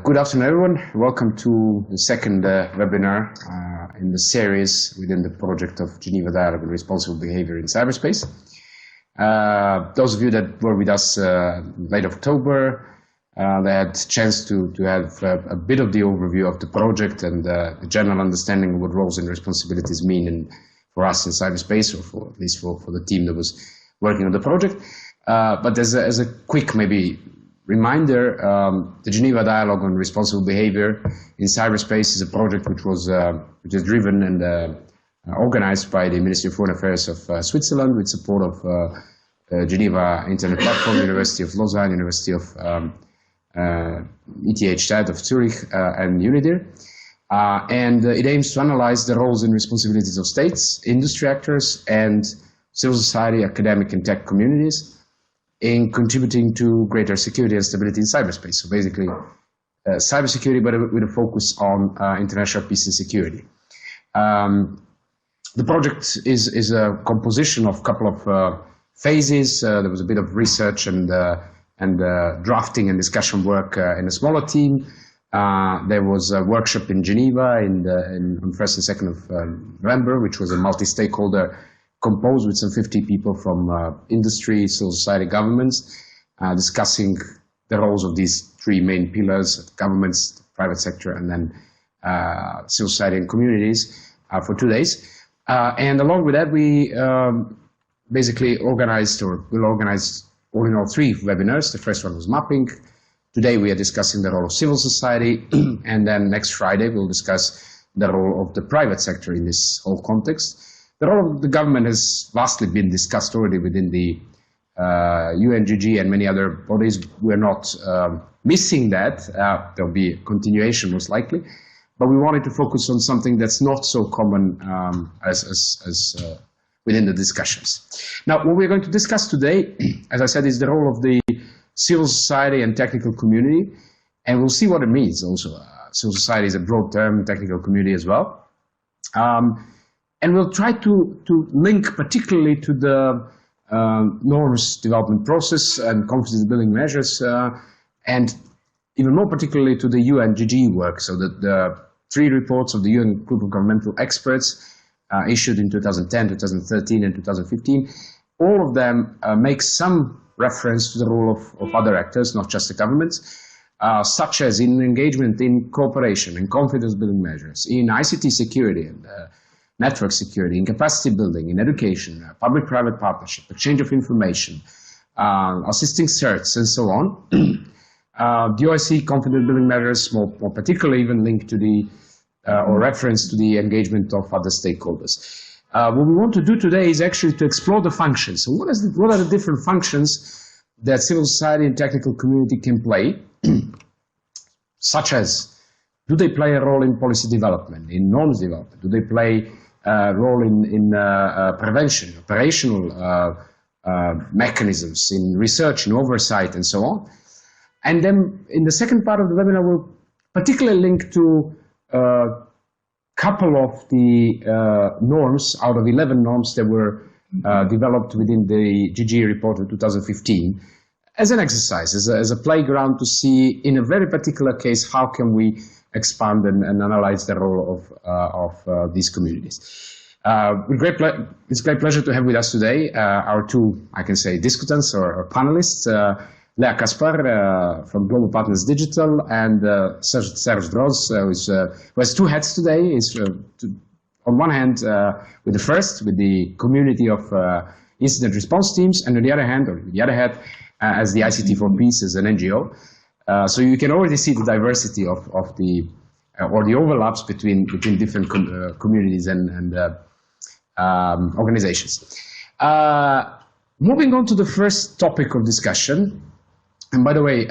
Good afternoon, everyone. Welcome to the second webinar in the series within the project of Geneva Dialogue on Responsible Behaviour in Cyberspace. Those of you that were with us late October, they had a chance to have a bit of the overview of the project and the general understanding of what roles and responsibilities mean for us in cyberspace, or at least for the team that was working on the project. But as a quick maybe reminder, the Geneva Dialogue on Responsible Behaviour in Cyberspace is a project which is driven and organized by the Ministry of Foreign Affairs of Switzerland with support of Geneva Internet Platform, University of Lausanne, University of ETH Zurich, and UNIDIR. And it aims to analyze the roles and responsibilities of states, industry actors, and civil society, academic and tech communities in contributing to greater security and stability in cyberspace. So basically, cybersecurity, but with a focus on international peace and security. The project is a composition of a couple of phases. There was a bit of research and drafting and discussion work in a smaller team. There was a workshop in Geneva on 1st and 2nd of November, which was a multi-stakeholder composed with some 50 people from industry, civil society, governments, discussing the roles of these three main pillars: governments, the private sector, and then civil society and communities for 2 days. And along with that, we basically organized, or will organize, all in all 3 webinars. The first one was mapping. Today we are discussing the role of civil society, and then next Friday we'll discuss the role of the private sector in this whole context. The role of the government has vastly been discussed already within the UNGG and many other bodies. We're not missing that. There'll be a continuation most likely, but we wanted to focus on something that's not so common as within the discussions. Now, what we're going to discuss today, as I said, is the role of the civil society and technical community, and we'll see what it means also. Civil society is a broad term, technical community as well. And we'll try to link particularly to the norms development process and confidence building measures, and even more particularly to the UNGG work. So that the 3 reports of the UN Group of Governmental Experts issued in 2010, 2013, and 2015, all of them make some reference to the role of other actors, not just the governments, such as in engagement in cooperation and confidence building measures, in ICT security and network security, in capacity building, in education, public-private partnership, exchange of information, assisting certs, and so on. The OIC confidence building measures, more particularly even linked to the, or reference to the engagement of other stakeholders. What we want to do today is actually to explore the functions. So what are the different functions that civil society and technical community can play, such as, do they play a role in policy development, in norms development? Do they play a role in prevention, operational mechanisms, in research, in oversight, and so on? And then in the second part of the webinar, we'll particularly link to a couple of the norms out of 11 norms that were developed within the GG report of 2015 as an exercise, as a playground to see, in a very particular case, how can we expand and analyze the role of these communities. It's a great pleasure to have with us today our 2, I can say, discutants or panelists, Lea Kaspar from Global Partners Digital, and Serge Droz, who has 2 hats today. He's on one hand with the community of incident response teams, and on the other hand, or the other hat, as the ICT for Peace as an NGO. So you can already see the diversity of the or the overlaps between different communities and organizations. Moving on to the first topic of discussion, and by the way,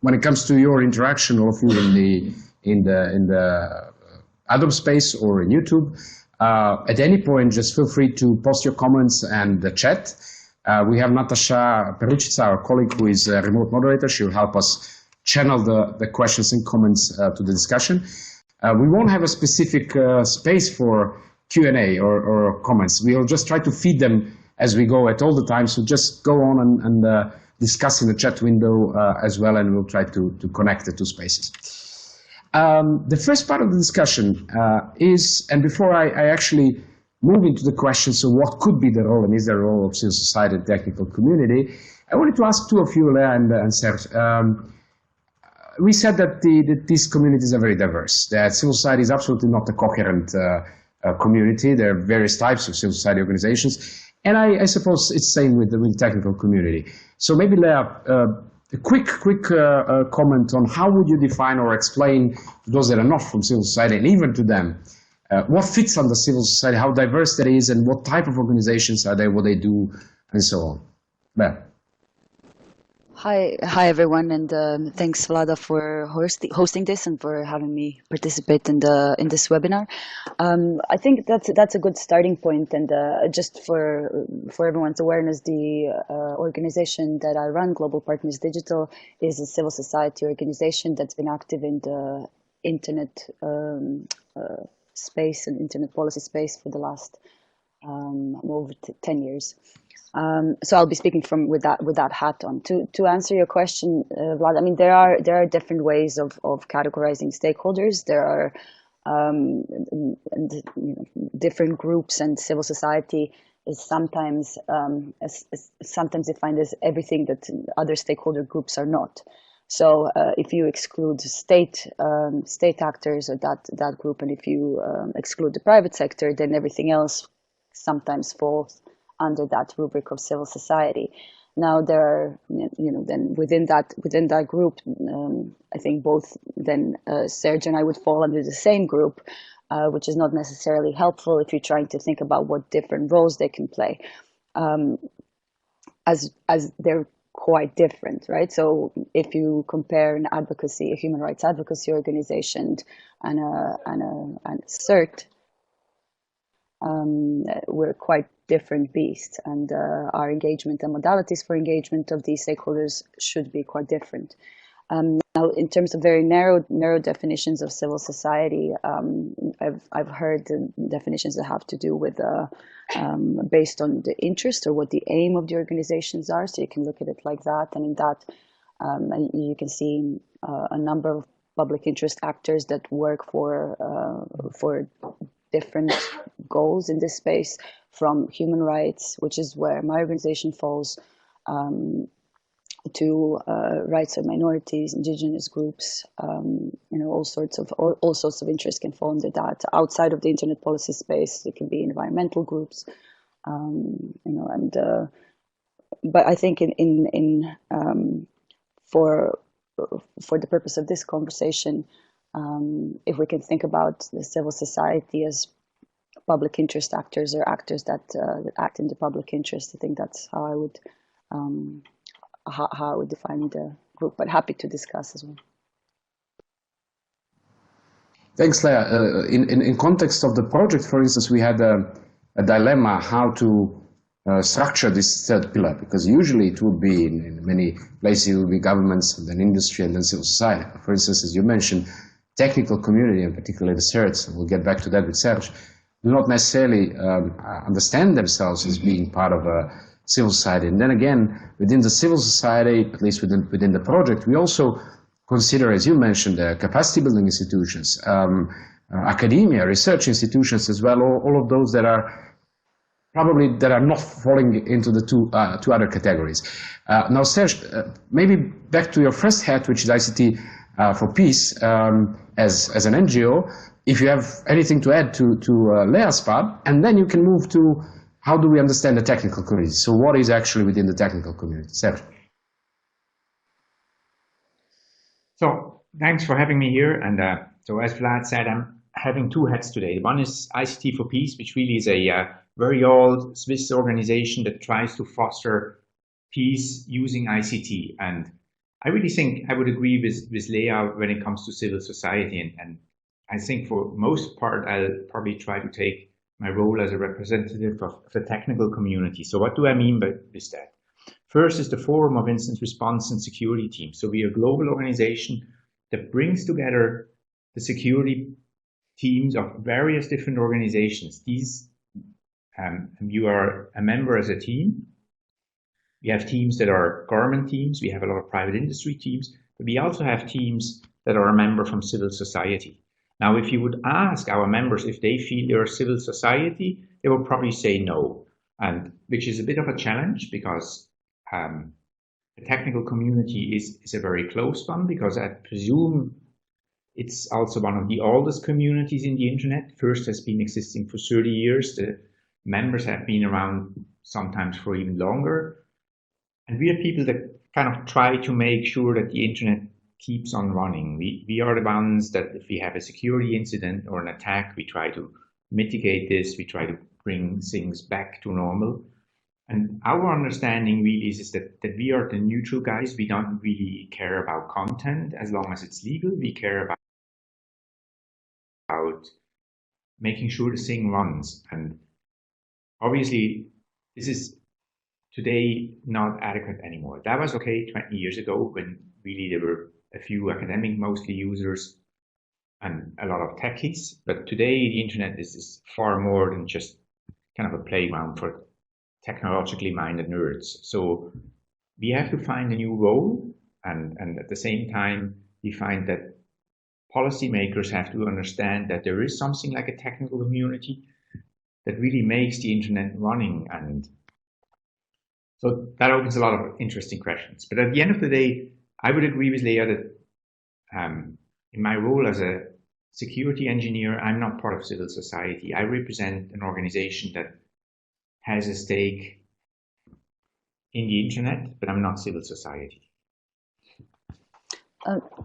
when it comes to your interaction, all of you in the Adobe space or in YouTube, at any point, just feel free to post your comments and the chat. We have Natasha Perucica, our colleague, who is a remote moderator. She will help us channel the questions and comments to the discussion. We won't have a specific space for Q&A or comments. We'll just try to feed them as we go at all the times. So just go on and discuss in the chat window as well, and we'll try to connect the two spaces. The first part of the discussion is, and before I actually move into the question, so what could be the role and is there a role of civil society and technical community, I wanted to ask two of you, Lea and Serge. We said that these communities are very diverse, that civil society is absolutely not a coherent community. There are various types of civil society organizations, and I suppose it's the same with the technical community. So maybe, Lea, a quick comment on how would you define or explain to those that are not from civil society, and even to them, what fits under civil society, how diverse that is, and what type of organizations are they, what they do, and so on. Lea. Hi everyone, and thanks, Vlada, for hosting this and for having me participate in this webinar. I think that's a good starting point, and just for everyone's awareness, the organization that I run, Global Partners Digital, is a civil society organization that's been active in the internet space and internet policy space for the last over 10 years. So I'll be speaking with that hat on. To answer your question, Vlad, I mean, there are different ways of categorizing stakeholders. There are different groups, and civil society is sometimes defined as everything that other stakeholder groups are not. So if you exclude state actors or that group, and if you exclude the private sector, then everything else sometimes falls under that rubric of civil society. Now there are, then within that group, I think both then Serge and I would fall under the same group, which is not necessarily helpful if you're trying to think about what different roles they can play, as they're quite different, right? So if you compare a human rights advocacy organization, and a CERT, we're quite different beasts, and our engagement and modalities for engagement of these stakeholders should be quite different. Now, in terms of very narrow definitions of civil society, I've heard definitions that have to do with based on the interest or what the aim of the organizations are. So you can look at it like that, and in that you can see a number of public interest actors that work for different goals in this space, from human rights, which is where my organization falls, to rights of minorities, indigenous groups. All sorts of interests can fall under that. Outside of the internet policy space, it can be environmental groups, but I think for the purpose of this conversation, if we can think about the civil society as public interest actors, or actors that act in the public interest, I think that's how I would define the group, but happy to discuss as well. Thanks, Lea. In context of the project, for instance, we had a dilemma how to structure this third pillar, because usually it would be in many places, it would be governments, and then industry, and then civil society. For instance, as you mentioned, technical community, and particularly the CERTs, and we'll get back to that with Serge, do not necessarily understand themselves as being part of a civil society. And then again, within the civil society, at least within the project, we also consider, as you mentioned, capacity building institutions, academia, research institutions as well, all of those that are not falling into the two other categories. Now, Serge, maybe back to your first hat, which is ICT for Peace, as an NGO, if you have anything to add to Lea's part, and then you can move to how do we understand the technical community. So what is actually within the technical community? Serge. So thanks for having me here. And so as Vlad said, I'm having two hats today. One is ICT for Peace, which really is a very old Swiss organization that tries to foster peace using ICT. And I really think I would agree with Lea when it comes to civil society. And I think for most part, I'll probably try to take my role as a representative of the technical community. So what do I mean by this? That first is the Forum of Incident Response and Security Team. So we are a global organization that brings together the security teams of various different organizations. These, you are a member as a team, We have teams that are government teams, we have a lot of private industry teams, but we also have teams that are a member from civil society. Now, if you would ask our members if they feel they're civil society, they will probably say no, and which is a bit of a challenge because the technical community is a very close one, because I presume it's also one of the oldest communities in the internet. First has been existing for 30 years. The members have been around sometimes for even longer. And we are people that kind of try to make sure that the internet keeps on running. We are the ones that if we have a security incident or an attack, we try to mitigate this, we try to bring things back to normal. And our understanding really is that we are the neutral guys. We don't really care about content as long as it's legal. We care about making sure the thing runs. And obviously, this is today not adequate anymore. That was okay 20 years ago when really there were a few academic, mostly users, and a lot of techies. But today the internet is far more than just kind of a playground for technologically minded nerds. So we have to find a new role, and at the same time we find that policymakers have to understand that there is something like a technical community that really makes the internet running. And so that opens a lot of interesting questions. But at the end of the day, I would agree with Leah that in my role as a security engineer, I'm not part of civil society. I represent an organization that has a stake in the internet, but I'm not civil society.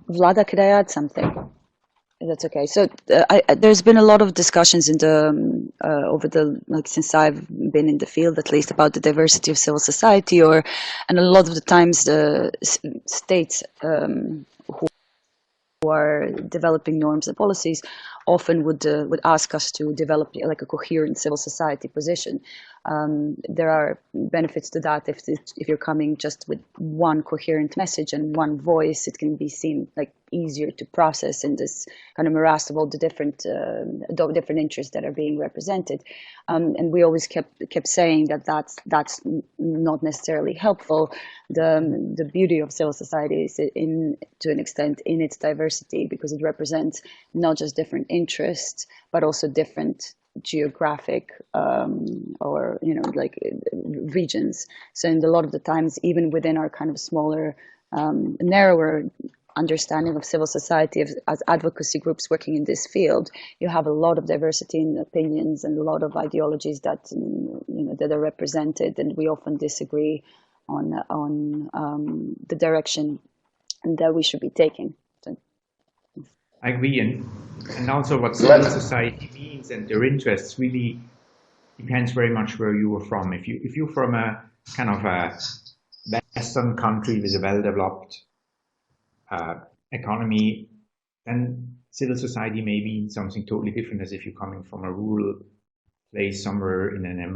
Vlada, could I add something? That's okay. So there's been a lot of discussions in the over the since I've been in the field, at least, about the diversity of civil society, and a lot of the times the states who are developing norms and policies often would ask us to develop like a coherent civil society position. There are benefits to that if you're coming just with one coherent message and one voice. It can be seen like easier to process in this kind of morass of all the different interests that are being represented. And we always kept saying that that's not necessarily helpful. The beauty of civil society is to an extent in its diversity, because it represents not just different interests but also different geographic or like regions. So in a lot of the times, even within our kind of smaller, narrower understanding of civil society as advocacy groups working in this field, you have a lot of diversity in opinions and a lot of ideologies that that are represented, and we often disagree on the direction that we should be taking. So, I agree, and also what civil society means and their interests really depends very much where you are from. If you're from a kind of a Western country with a well-developed economy, then civil society may mean something totally different as if you're coming from a rural place somewhere in an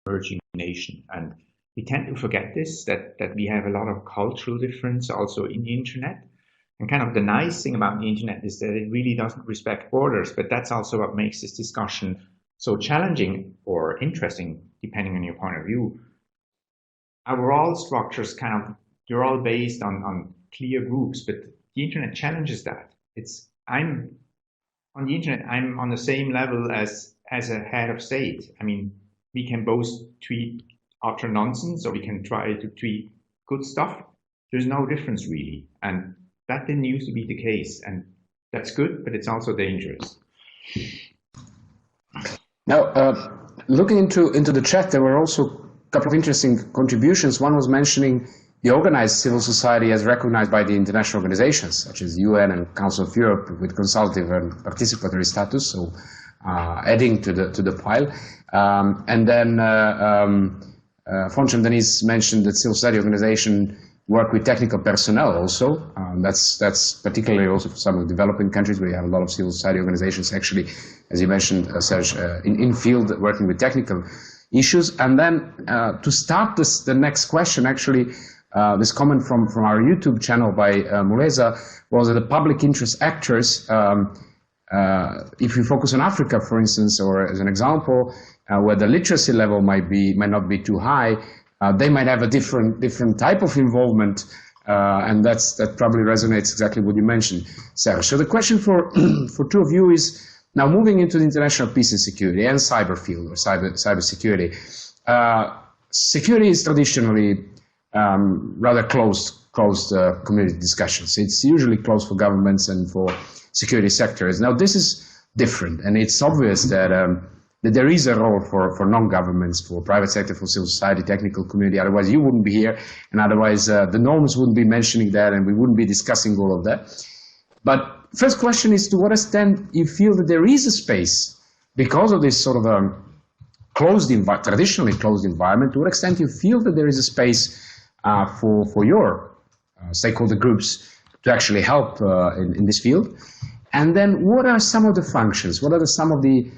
emerging nation. And we tend to forget this, that we have a lot of cultural difference also in the internet. And kind of the nice thing about the internet is that it really doesn't respect borders, but that's also what makes this discussion so challenging or interesting, depending on your point of view. Our role structures they're all based on clear groups, but the internet challenges that. I'm on the internet, I'm on the same level as a head of state. I mean, we can both tweet utter nonsense or we can try to tweet good stuff. There's no difference really. And that didn't used to be the case. And that's good, but it's also dangerous. Now, looking into the chat, there were also a couple of interesting contributions. One was mentioning the organized civil society as recognized by the international organizations, such as UN and Council of Europe, with consultative and participatory status, so adding to the pile. And then Fonch and Denise mentioned that civil society organization work with technical personnel also. That's particularly also for some of the developing countries where you have a lot of civil society organizations actually, as you mentioned, Serge, in field working with technical issues. And then to start the next question, actually, this comment from our YouTube channel by Muleza was that the public interest actors, if you focus on Africa, for instance, or as an example, where the literacy level might not be too high, they might have a different type of involvement, and that probably resonates exactly what you mentioned, Sarah. So the question for two of you is, now moving into the international peace and security and cyber field, or cybersecurity. Security is traditionally rather closed community discussions. It's usually closed for governments and for security sectors. Now this is different, and it's obvious that there is a role for non-governments, for private sector, for civil society, technical community. Otherwise you wouldn't be here, and otherwise the norms wouldn't be mentioning that, and we wouldn't be discussing all of that. But first question is, to what extent you feel that there is a space, because of this sort of traditionally closed environment, to what extent you feel that there is a space for your stakeholder groups to actually help in this field? And then what are some of the functions? What are some of the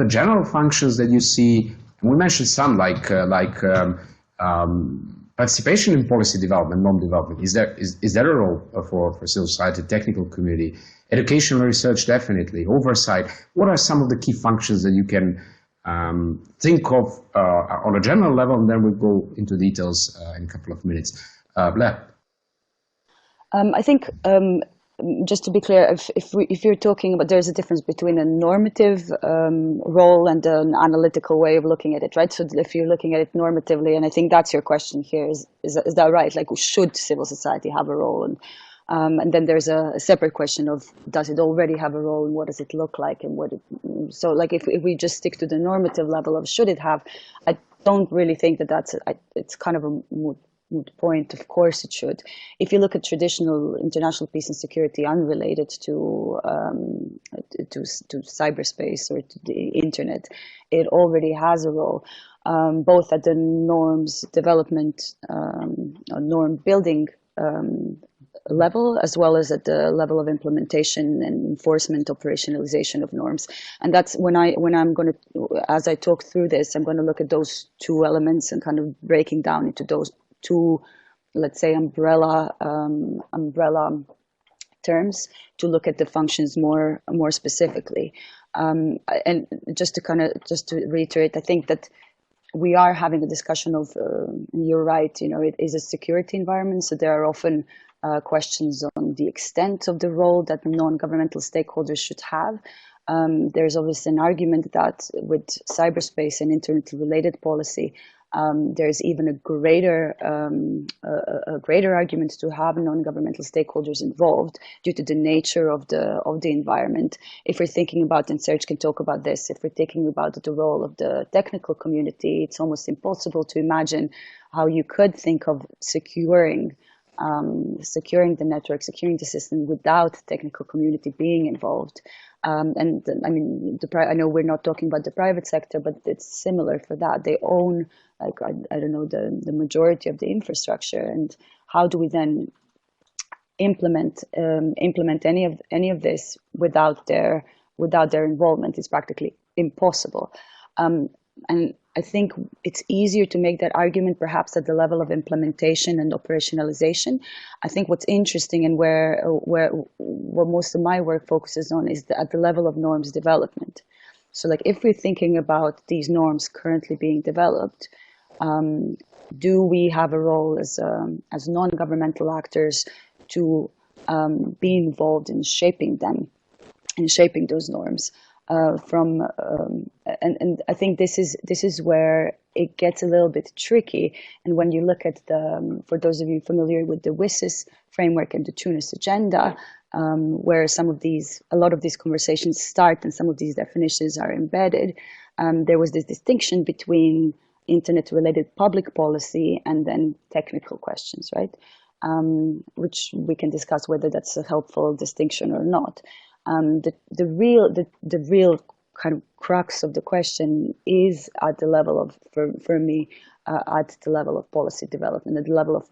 general functions that you see? And we mentioned some like participation in policy development, norm development. Is there a role for civil society, technical community, educational research? Definitely. Oversight. What are some of the key functions that you can think of on a general level? And then we'll go into details in a couple of minutes. Blair. I think, just to be clear, if you're talking about, there's a difference between a normative role and an analytical way of looking at it, right? So if you're looking at it normatively, and I think that's your question here, is that right? Like, should civil society have a role? And then there's a separate question of, does it already have a role, and what does it look like, and so like if we just stick to the normative level of should it have, I don't really think it's kind of a moot point. Of course it should. If you look at traditional international peace and security unrelated to cyberspace or to the internet, it already has a role, both at the norms development or norm building level, as well as at the level of implementation and enforcement, operationalization of norms. And that's when I'm going to, as I talk through this, I'm going to look at those two elements and kind of breaking down into those two, let's say, umbrella terms, to look at the functions more specifically. And just to reiterate, I think that we are having a discussion of, you're right, it is a security environment, so there are often questions on the extent of the role that non-governmental stakeholders should have. There's obviously an argument that with cyberspace and internet-related policy, there's even a greater argument to have non-governmental stakeholders involved due to the nature of the environment. If we're thinking about, and Serge can talk about this, if we're thinking about the role of the technical community, it's almost impossible to imagine how you could think of securing the network, securing the system without the technical community being involved. And I mean, I know we're not talking about the private sector, but it's similar for that. They own, like, I don't know, the majority of the infrastructure. And how do we then implement any of this without their involvement? It's practically impossible. And I think it's easier to make that argument perhaps at the level of implementation and operationalization. I think what's interesting and where most of my work focuses on is at the level of norms development. So like if we're thinking about these norms currently being developed, do we have a role as non-governmental actors to be involved in shaping them, in shaping those norms? And I think this is where it gets a little bit tricky. And when you look at for those of you familiar with the WSIS framework and the Tunis agenda, where a lot of these conversations start and some of these definitions are embedded, there was this distinction between internet-related public policy and then technical questions, right? Which we can discuss whether that's a helpful distinction or not. The real kind of crux of the question is at the level of, for me, at the level of policy development, at the level of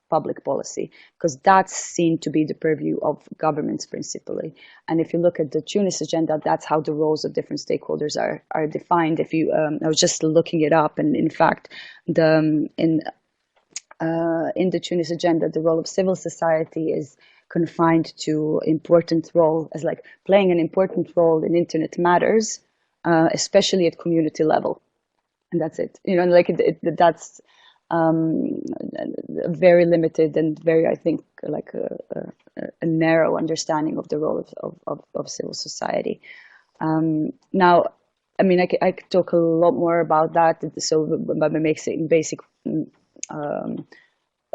public policy, because that's seen to be the purview of governments principally. And if you look at the Tunis agenda, that's how the roles of different stakeholders are defined. If you, I was just looking it up, and in fact, in the Tunis agenda, the role of civil society is confined to important role as like playing an important role in internet matters, especially at community level, and that's it. Like that's very limited and very, I think, like a narrow understanding of the role of civil society. Now, I mean, I could talk a lot more about that. So, by making basic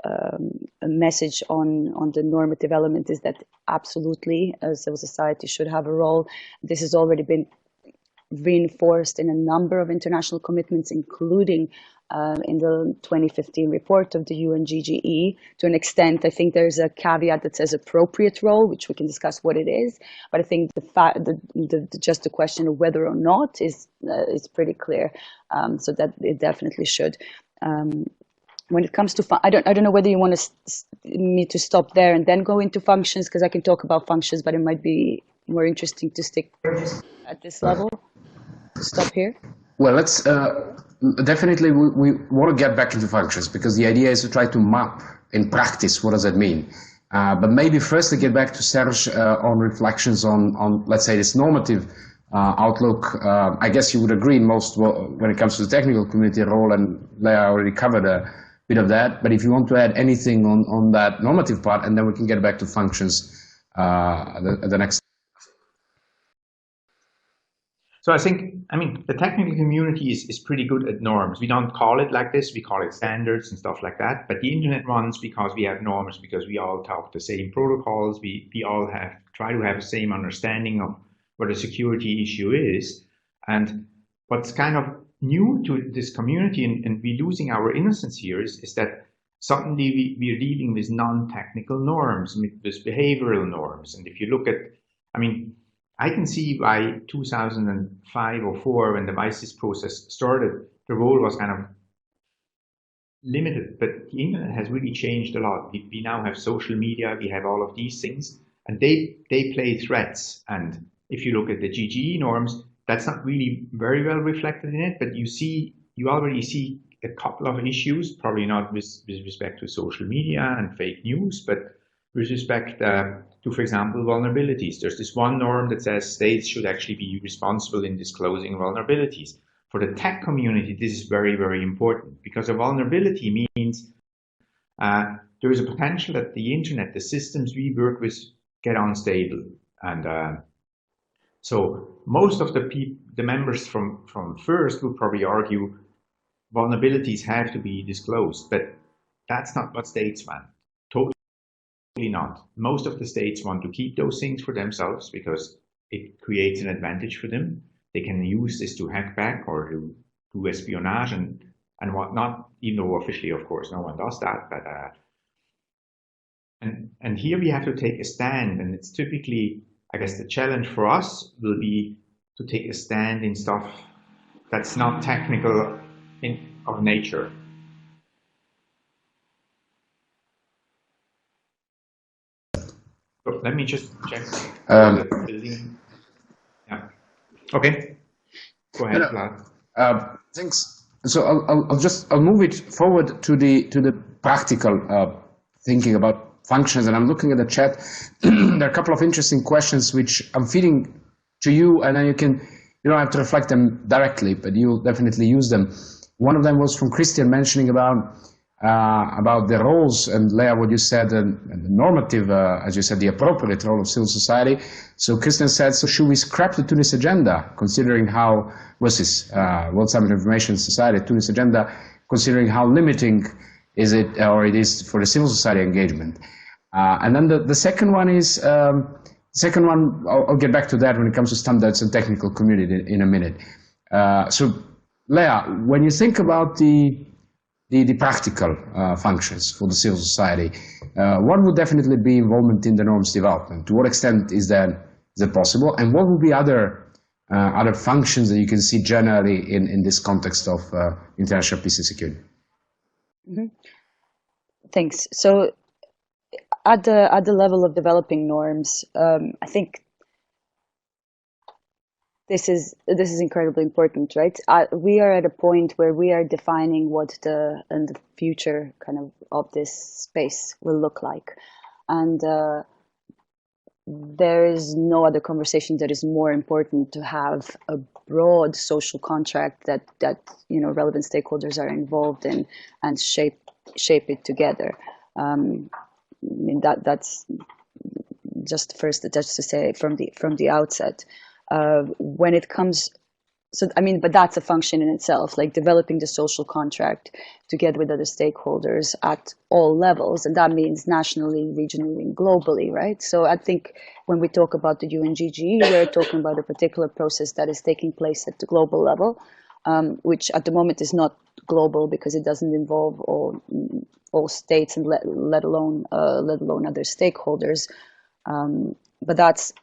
a message on the normative element is that absolutely civil society should have a role. This has already been reinforced in a number of international commitments, including in the 2015 report of the UNGGE. To an extent, I think there's a caveat that says appropriate role, which we can discuss what it is. But I think just the question of whether or not is pretty clear. So that it definitely should. When it comes to, I don't know whether you want me to stop there and then go into functions, because I can talk about functions, but it might be more interesting to stick at this level. Stop here. Well, let's definitely we want to get back into functions, because the idea is to try to map in practice what does that mean. But maybe first to get back to Serge on reflections on let's say this normative outlook. I guess you would agree most when it comes to the technical community role, and Leah already covered a bit of that. But if you want to add anything on that normative part, and then we can get back to functions the next. So I think, I mean, the technical community is pretty good at norms. We don't call it like this, we call it standards and stuff like that. But the internet runs because we have norms, because we all talk the same protocols, we all try to have the same understanding of what a security issue is. And what's kind of new to this community, and we're losing our innocence here, is that suddenly we're dealing with non-technical norms, with behavioral norms. And if you look at, I mean, I can see why 2005 or 4, when the MISIS process started, the role was kind of limited, but the internet has really changed a lot. We now have social media, we have all of these things, and they play threats. And if you look at the GGE norms, that's not really very well reflected in it, but you already see a couple of issues, probably not with respect to social media and fake news, but with respect to, for example, vulnerabilities. There's this one norm that says states should actually be responsible in disclosing vulnerabilities. For the tech community, this is very, very important, because a vulnerability means there is a potential that the internet, the systems we work with, get unstable. And so most of the members from FIRST will probably argue vulnerabilities have to be disclosed, but that's not what states want. Totally not. Most of the states want to keep those things for themselves because it creates an advantage for them. They can use this to hack back or to do espionage and whatnot, even though officially, of course, no one does that. But and here we have to take a stand, and it's typically, I guess, the challenge for us will be to take a stand in stuff that's not technical of nature. So let me just check the building. Yeah. Okay. Go ahead, Vlad. Thanks. So I'll move it forward to the practical thinking about functions, and I'm looking at the chat. There are a couple of interesting questions which I'm feeding to you, and then you don't have to reflect them directly, but you'll definitely use them. One of them was from Christian, mentioning about the roles, and Leah, what you said, and the normative, as you said, the appropriate role of civil society. So Christian said, so should we scrap the Tunis agenda, considering how, versus World Summit Information Society, Tunis agenda, considering how limiting is it for the civil society engagement? And then the second one is, I'll get back to that when it comes to standards and technical community in a minute. So Leah, when you think about the practical functions for the civil society, one would definitely be involvement in the norms development. To what extent is that possible? And what would be other functions that you can see generally in this context of international peace and security? Mm-hmm. Thanks. So at the level of developing norms, I think this is incredibly important, right? We are at a point where we are defining what the future kind of this space will look like, and there is no other conversation that is more important to have a broad social contract that relevant stakeholders are involved in and shape it together. I mean that's just first just to say from the outset. When it comes, but that's a function in itself, like developing the social contract together with other stakeholders at all levels, and that means nationally, regionally, and globally, right? So I think when we talk about the UNGGE, we're talking about a particular process that is taking place at the global level, which at the moment is not global because it doesn't involve all states and let alone other stakeholders. But that's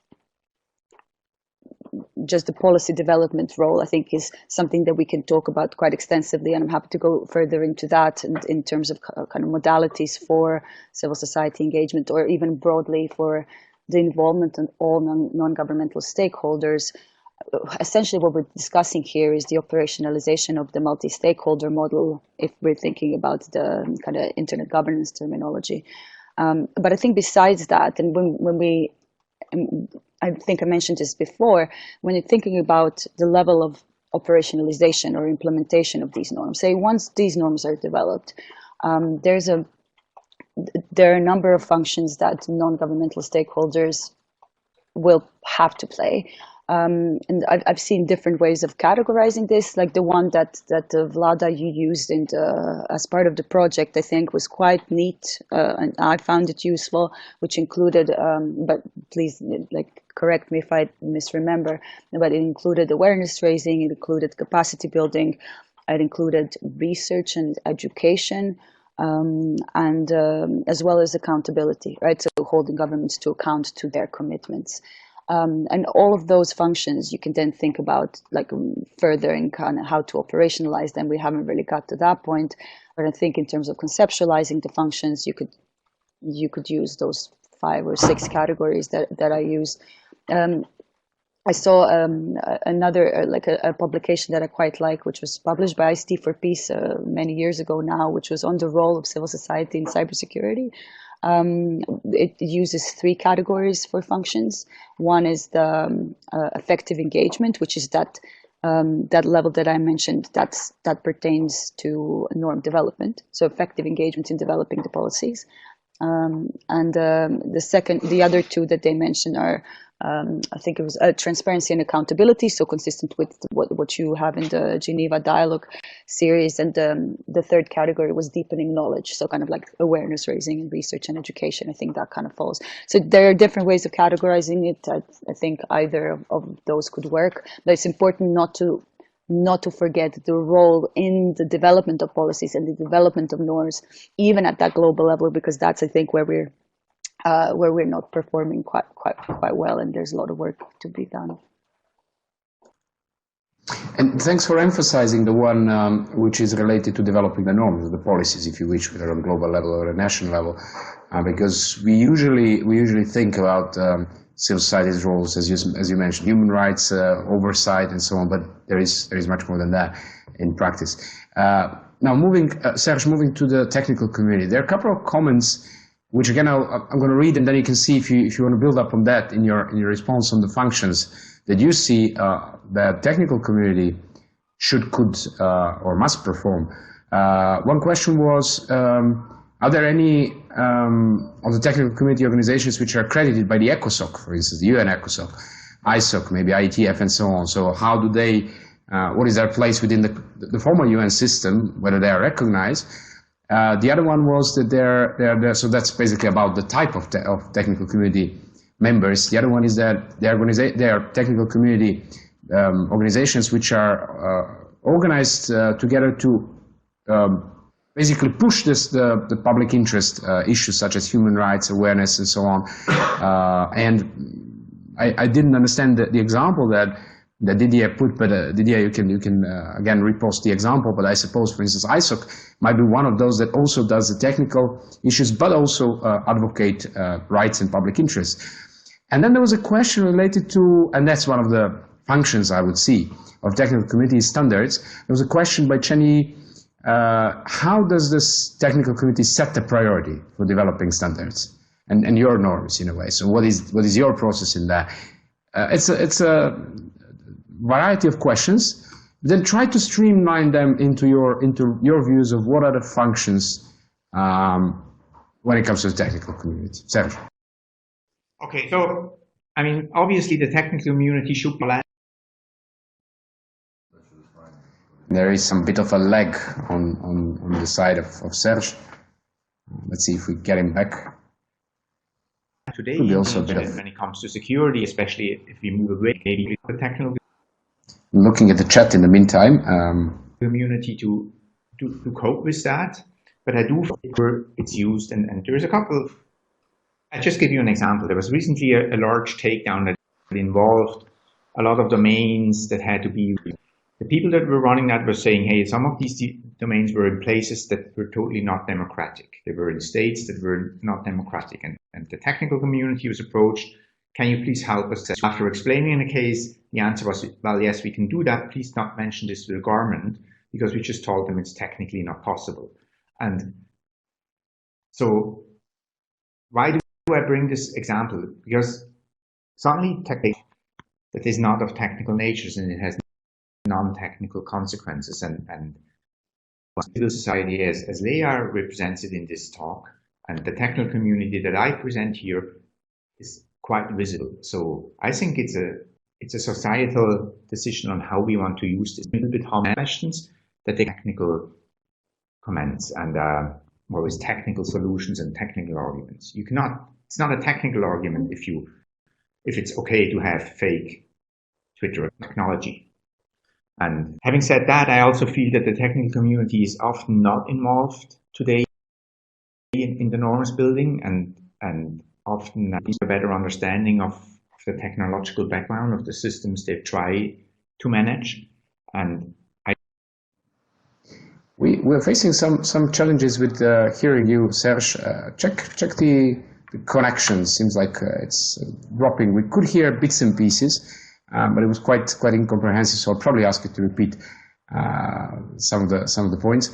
just the policy development role, I think, is something that we can talk about quite extensively, and I'm happy to go further into that in terms of kind of modalities for civil society engagement, or even broadly for the involvement of all non-governmental stakeholders. Essentially, what we're discussing here is the operationalization of the multi-stakeholder model, if we're thinking about the kind of internet governance terminology. But I think besides that, and when we I think I mentioned this before, when you're thinking about the level of operationalization or implementation of these norms, say once these norms are developed, there are a number of functions that non-governmental stakeholders will have to play. And I've seen different ways of categorizing this, like the one that Vlada, you used as part of the project, I think was quite neat, and I found it useful, which included, but please correct me if I misremember, but it included awareness raising, it included capacity building, it included research and education, and as well as accountability, right? So holding governments to account to their commitments. And all of those functions you can then think about further in kind of how to operationalize them. We haven't really got to that point, but I think in terms of conceptualizing the functions, you could use those 5 or 6 categories that I use. I saw another a publication that I quite like, which was published by ICT for Peace many years ago now, which was on the role of civil society in cybersecurity. It uses 3 categories for functions. One is the effective engagement, which is that level that I mentioned that pertains to norm development. So effective engagement in developing the policies. And the other 2 that they mentioned are, I think it was transparency and accountability, so consistent with what you have in the Geneva Dialogue series. And the third category was deepening knowledge, so kind of like awareness raising and research and education. I think that kind of falls. So there are different ways of categorizing it. I think either of those could work, but it's important not to forget the role in the development of policies and the development of norms, even at that global level, because that's, I think, where we're not performing quite well, and there's a lot of work to be done. And thanks for emphasizing the one which is related to developing the norms, the policies, if you wish, whether on global level or a national level, because we usually think about civil society's roles, as you mentioned, human rights, oversight, and so on. But there is much more than that in practice. Now, Serge, moving to the technical community, there are a couple of comments which again I'm going to read, and then you can see if you want to build up on that in your response on the functions that you see the technical community could or must perform. One question was, are there any of the technical community organizations which are accredited by the ECOSOC, for instance, the UN ECOSOC, ISOC, maybe IETF, and so on? So how do they, what is their place within the formal UN system, whether they are recognized? The other one was that they're so that's basically about the type of technical community members. The other one is that they are technical community organizations which are organized together to basically push the public interest issues such as human rights, awareness, and so on. And I didn't understand the example that Didier put, but Didier, you can again repost the example. But I suppose, for instance, ISOC might be one of those that also does the technical issues, but also advocate rights and public interest. And then there was a question related to, and that's one of the functions I would see of technical community standards. There was a question by Chenny, how does this technical community set the priority for developing standards? and your norms in a way. So what is your process in that? It's a variety of questions. Then try to streamline them into your views of what are the functions when it comes to the technical community. Serge. Okay, so I mean, obviously the technical community should be. There is some bit of a lag on the side of Serge. Let's see if we get him back. Today, also a bit of, when it comes to security, especially if we move away, maybe the technical. Looking at the chat in the meantime. Community to cope with that, but I do think it's used, and there's a couple. I'll just give you an example. There was recently a large takedown that involved a lot of domains that had to be. The people that were running that were saying, hey, some of these domains were in places that were totally not democratic. They were in states that were not democratic. And the technical community was approached, can you please help us? After explaining the case, the answer was, well, yes, we can do that. Please not mention this to the government, because we just told them it's technically not possible. And so why do I bring this example? Because suddenly that is not of technical natures, and it has non-technical consequences, and civil society as they are represented in this talk, and the technical community that I present here is quite visible. So I think it's a societal decision on how we want to use this. A little bit how questions that the technical comments and more with technical solutions and technical arguments. You cannot. It's not a technical argument if it's okay to have fake Twitter technology. And having said that, I also feel that the technical community is often not involved today in the norms building, and often needs a better understanding of the technological background of the systems they try to manage. And we're facing some challenges with hearing you, Serge. Check the connection. Seems like it's dropping. We could hear bits and pieces. But it was quite incomprehensive, so I'll probably ask you to repeat some of the points.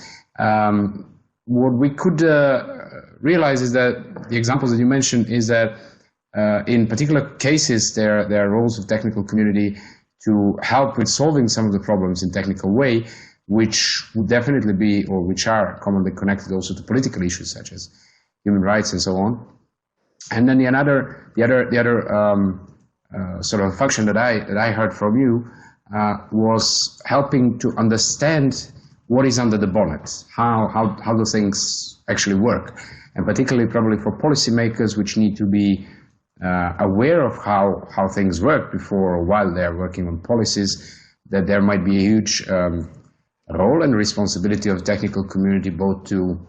What we could realize is that the examples that you mentioned is that in particular cases there are roles of technical community to help with solving some of the problems in technical way, which would definitely be, or which are commonly connected also to political issues such as human rights and so on. And then the other sort of function that I heard from you was helping to understand what is under the bonnet, how do things actually work, and particularly probably for policymakers, which need to be aware of how things work before or while they're working on policies, that there might be a huge role and responsibility of the technical community, both to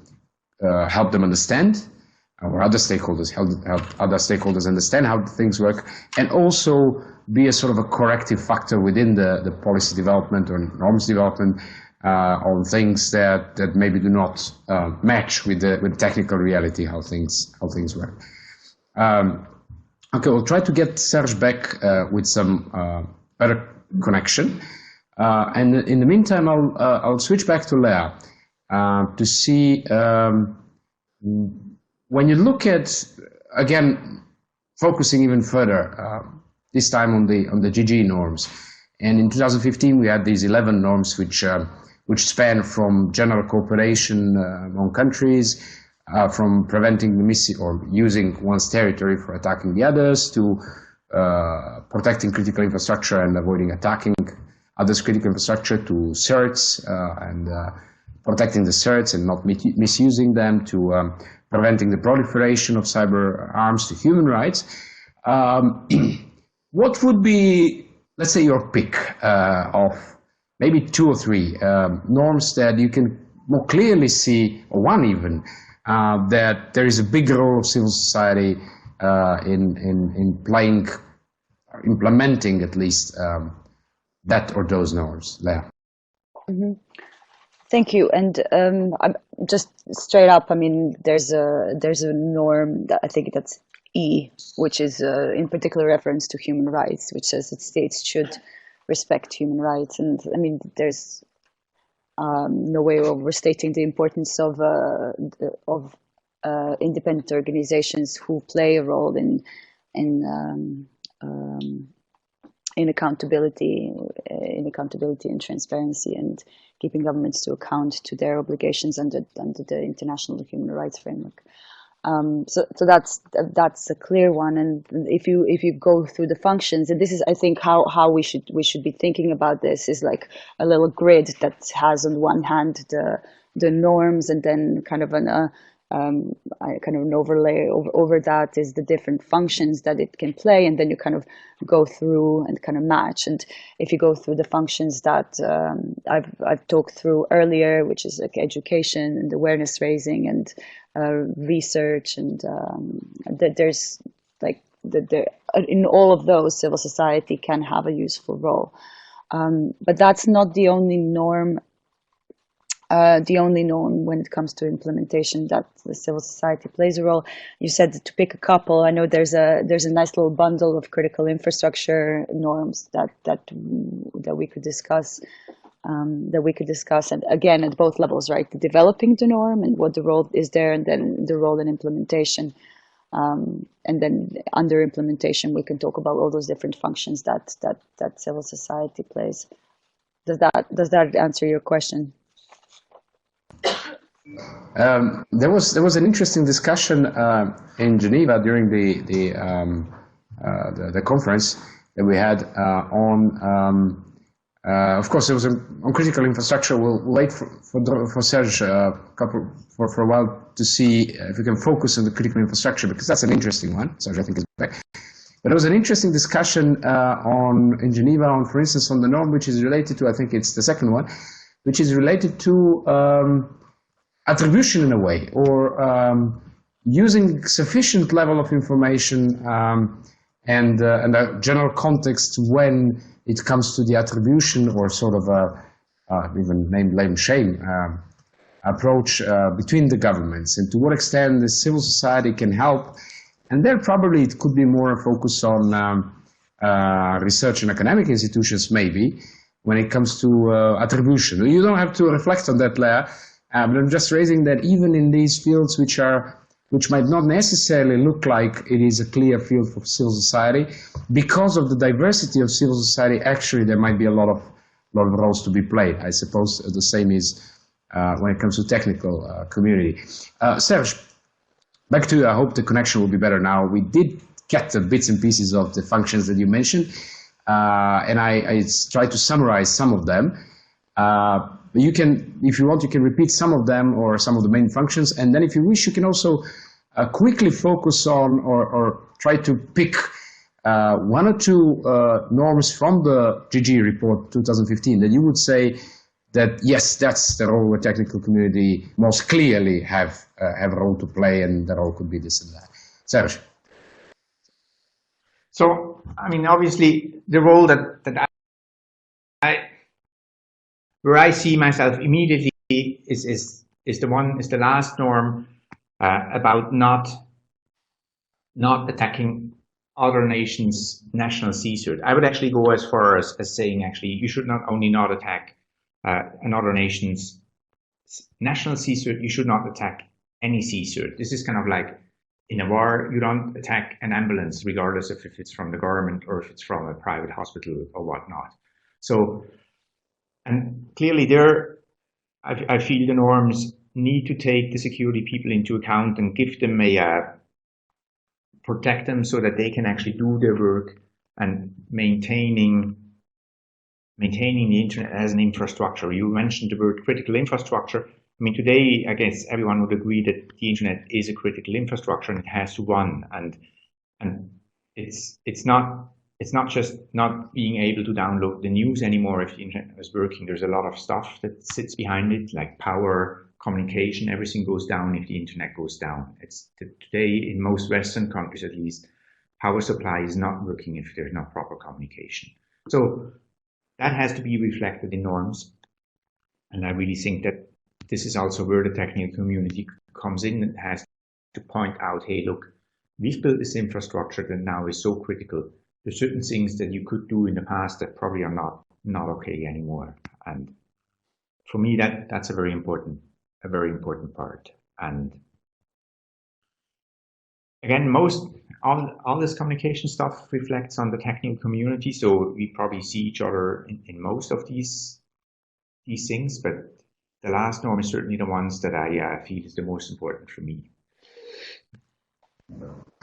help them understand, or other stakeholders, help other stakeholders understand how things work, and also be a sort of a corrective factor within the policy development or norms development on things that maybe do not match with the technical reality, how things work. Okay, we'll try to get Serge back with some better connection, and in the meantime, I'll switch back to Lea to see. When you look at, again, focusing even further, this time on the GG norms, and in 2015 we had these 11 norms which span from general cooperation among countries, from preventing the or using one's territory for attacking the others, to protecting critical infrastructure and avoiding attacking others' critical infrastructure, to certs and protecting the certs and not misusing them, to preventing the proliferation of cyber arms, to human rights. What would be, let's say, your pick of maybe 2 or 3 norms that you can more clearly see, or one even, that there is a big role of civil society in implementing at least that or those norms? Lea. Mm-hmm. Thank you. And I'm just straight up, I mean, there's a norm that I think that's E, which is in particular reference to human rights, which says that states should respect human rights. And I mean, there's no way of overstating the importance of independent organizations who play a role in accountability, and transparency, and keeping governments to account to their obligations under the international human rights framework. So that's a clear one. And if you go through the functions, and this is, I think, how we should be thinking about this, is like a little grid that has on one hand the norms, and then kind of an overlay over that is the different functions that it can play, and then you kind of go through and kind of match. And if you go through the functions that I've talked through earlier, which is like education and awareness raising and research, and there's like in all of those, civil society can have a useful role, but that's not the only norm. When it comes to implementation, that the civil society plays a role. You said to pick a couple. I know there's a nice little bundle of critical infrastructure norms that we could discuss. And again, at both levels, right? The developing the norm and what the role is there, and then the role in implementation. And then under implementation, we can talk about all those different functions that civil society plays. Does that answer your question? There was an interesting discussion in Geneva during the conference that we had on. Of course, it was on critical infrastructure. We'll wait for Serge for a while to see if we can focus on the critical infrastructure, because that's an interesting one. Serge, I think, is back. But there was an interesting discussion in Geneva on, for instance, on the norm which is related to, I think it's the second one, which is related to attribution in a way, or using sufficient level of information and a general context when it comes to the attribution, or sort of even name, blame, shame approach between the governments, and to what extent the civil society can help. And there probably it could be more focus on research and academic institutions, maybe, when it comes to attribution. You don't have to reflect on that, Leah, but I'm just raising that even in these fields which might not necessarily look like it is a clear field for civil society, because of the diversity of civil society, actually there might be a lot of roles to be played. I suppose the same is when it comes to technical community. Serge, back to you. I hope the connection will be better now. We did get the bits and pieces of the functions that you mentioned, and I tried to summarize some of them. But you can, if you want, you can repeat some of them or some of the main functions, and then if you wish, you can also quickly focus on or try to pick one or two norms from the GG report 2015 that you would say that, yes, that's the role where technical community most clearly have a role to play, and that role could be this and that. Serge. So, I mean, obviously, the role that where I see myself immediately is the last norm about not attacking other nations' national CSIRT. I would actually go as far as saying, actually, you should not only not attack another nation's national CSIRT, you should not attack any CSIRT. This is kind of like, in a war, you don't attack an ambulance, regardless of if it's from the government or if it's from a private hospital or whatnot. So, and clearly there, I feel the norms need to take the security people into account and give them protect them so that they can actually do their work, and maintaining the internet as an infrastructure. You mentioned the word critical infrastructure. I mean, today, I guess everyone would agree that the internet is a critical infrastructure and it has to run. And it's not just not being able to download the news anymore if the internet is working. There's a lot of stuff that sits behind it, like power, communication. Everything goes down if the internet goes down. It's today, in most Western countries at least, power supply is not working if there's not proper communication. So that has to be reflected in norms. And I really think that this is also where the technical community comes in and has to point out, hey, look, we've built this infrastructure that now is so critical. There's certain things that you could do in the past that probably are not okay anymore. And for me, that's a very important part. And again, all this communication stuff reflects on the technical community, so we probably see each other in most of these things, but the last norm is certainly the ones that I feel is the most important for me.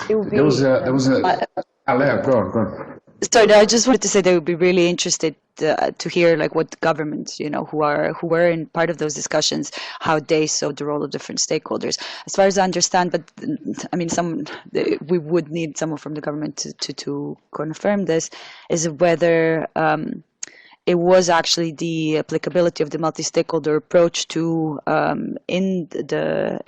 There was a Alea, go on. Sorry, I just wanted to say they would be really interested to hear like what governments, who were in part of those discussions, how they saw the role of different stakeholders. As far as I understand, but I mean, we would need someone from the government to confirm this, is whether it was actually the applicability of the multi-stakeholder approach to in the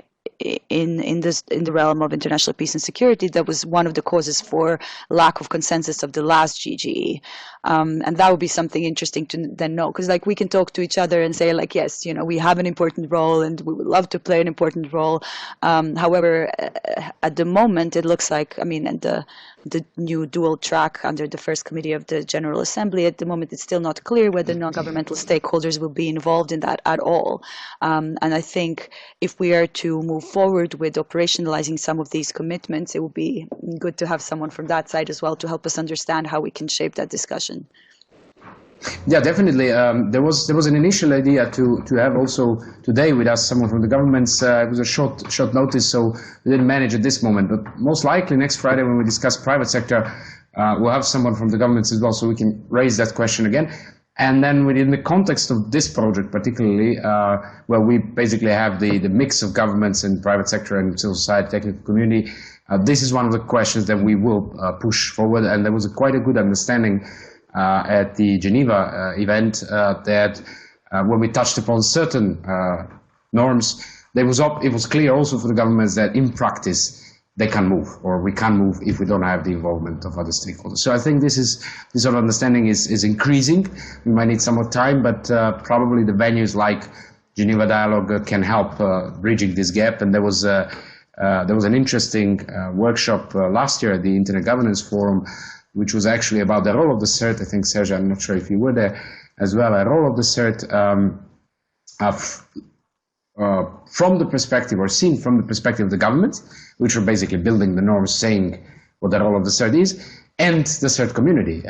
realm of international peace and security that was one of the causes for lack of consensus of the last GGE, and that would be something interesting to then know, because like we can talk to each other and say like, yes, we have an important role and we would love to play an important role. However, at the moment it looks like, I mean, and the new dual track under the first committee of the General Assembly, at the moment it's still not clear whether non-governmental stakeholders will be involved in that at all. And I think if we are to move forward with operationalizing some of these commitments, it would be good to have someone from that side as well to help us understand how we can shape that discussion. Yeah, definitely. There was an initial idea to have also today with us someone from the governments. It was a short notice, so we didn't manage at this moment. But most likely next Friday when we discuss private sector, we'll have someone from the governments as well, so we can raise that question again. And then within the context of this project particularly, where we basically have the mix of governments and private sector and civil society, technical community, this is one of the questions that we will push forward. And there was quite a good understanding at the Geneva event that when we touched upon certain norms, it was clear also for the governments that in practice they can move, or we can move if we don't have the involvement of other stakeholders. So I think this sort of understanding is increasing. We might need some more time, but probably the venues like Geneva Dialogue can help bridging this gap. And there was an interesting workshop last year at the Internet Governance Forum, which was actually about the role of the CERT. I think, Serge, I'm not sure if you were there as well, a role of the CERT from the perspective, or seen from the perspective of the government, which are basically building the norms, saying what the role of the CERT is, and the CERT community,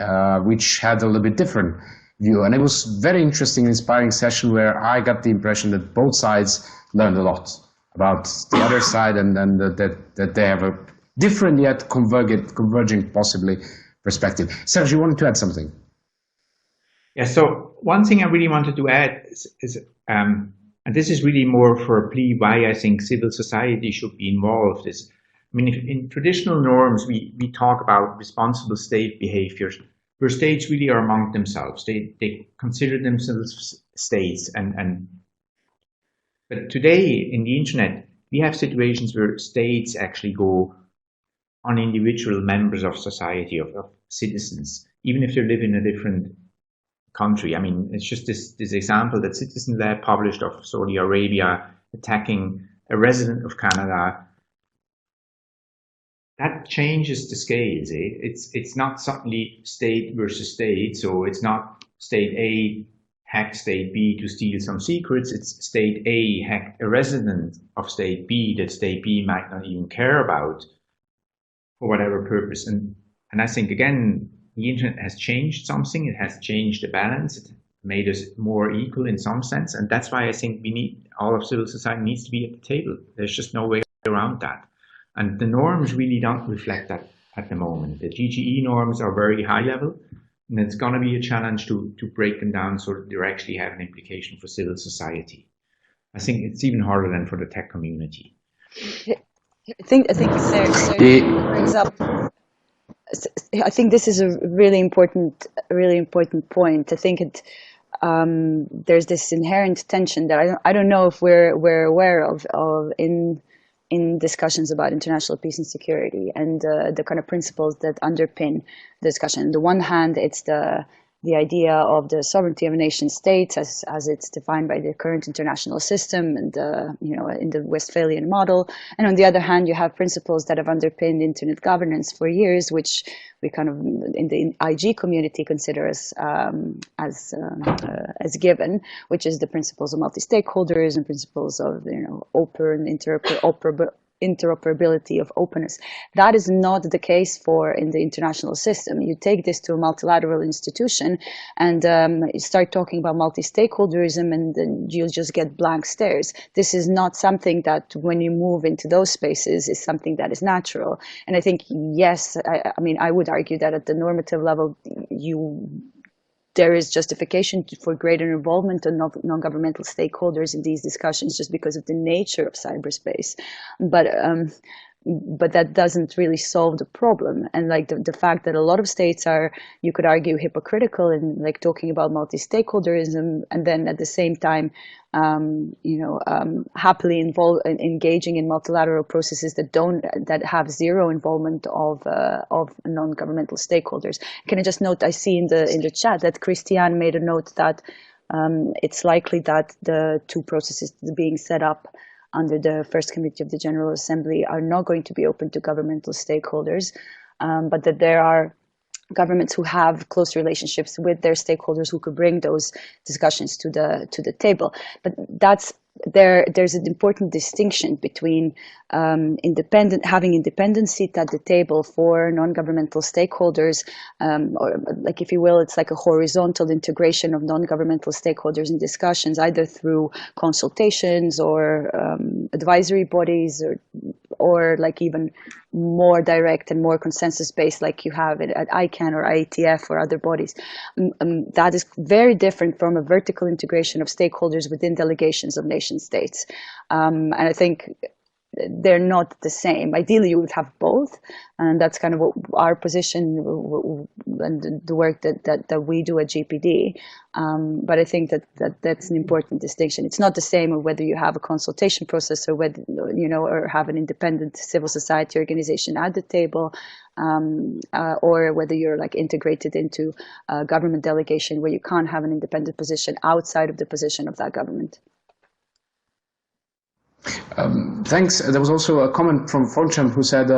which had a little bit different view. And it was very interesting, inspiring session where I got the impression that both sides learned a lot about the other side, and that they have a different yet converging possibly perspective. Serge, you wanted to add something? Yeah, so one thing I really wanted to add is and this is really more for a plea why I think civil society should be involved, is, I mean, in traditional norms, we talk about responsible state behaviors, where states really are among themselves. They consider themselves states, but today in the internet, we have situations where states actually go on individual members of society, of citizens, even if they live in a different country. I mean, it's just this example that Citizen Lab published of Saudi Arabia attacking a resident of Canada. That changes the scales. It's not suddenly state versus state, so it's not state A hacked state B to steal some secrets. It's state A hacked a resident of state B that state B might not even care about for whatever purpose. And I think, again, the internet has changed something. It has changed the balance. It made us more equal in some sense. And that's why I think all of civil society needs to be at the table. There's just no way around that. And the norms really don't reflect that at the moment. The GGE norms are very high level, and it's going to be a challenge to break them down so that they actually have an implication for civil society. I think it's even harder than for the tech community. I think Serge brings up. I think this is a really important point. I think there's this inherent tension that I don't know if we're aware of in discussions about international peace and security, and the kind of principles that underpin the discussion. On the one hand, it's the idea of the sovereignty of a nation state as it's defined by the current international system and in the Westphalian model. And on the other hand, you have principles that have underpinned internet governance for years, which we kind of in the IG community consider as given, which is the principles of multi-stakeholders and principles of open, interoperability, of openness. That is not the case in the international system. You take this to a multilateral institution and you start talking about multi-stakeholderism, and then you'll just get blank stares. This is not something that, when you move into those spaces, is something that is natural. And I think, yes, I mean, I would argue that at the normative level, there is justification for greater involvement of non-governmental stakeholders in these discussions, just because of the nature of cyberspace. But that doesn't really solve the problem. And like the fact that a lot of states are, you could argue, hypocritical in like talking about multi-stakeholderism, and then at the same time, happily engaging in multilateral processes that have zero involvement of non-governmental stakeholders. Can I just note, I see in the chat that Christiane made a note that it's likely that the two processes being set up under the First Committee of the General Assembly are not going to be open to governmental stakeholders, but that there are governments who have close relationships with their stakeholders who could bring those discussions to the table. But there's an important distinction between having independent seat at the table for non-governmental stakeholders, or like, if you will, it's like a horizontal integration of non-governmental stakeholders in discussions, either through consultations or advisory bodies, or like even more direct and more consensus-based, like you have at ICANN or IETF or other bodies. That is very different from a vertical integration of stakeholders within delegations of nation states. And I think they're not the same. Ideally, you would have both, and that's kind of what our position and the work that we do at GPD. But I think that's an important distinction. It's not the same of whether you have a consultation process or whether or have an independent civil society organization at the table, or whether you're like integrated into a government delegation where you can't have an independent position outside of the position of that government. Thanks. There was also a comment from Fonchamp who said,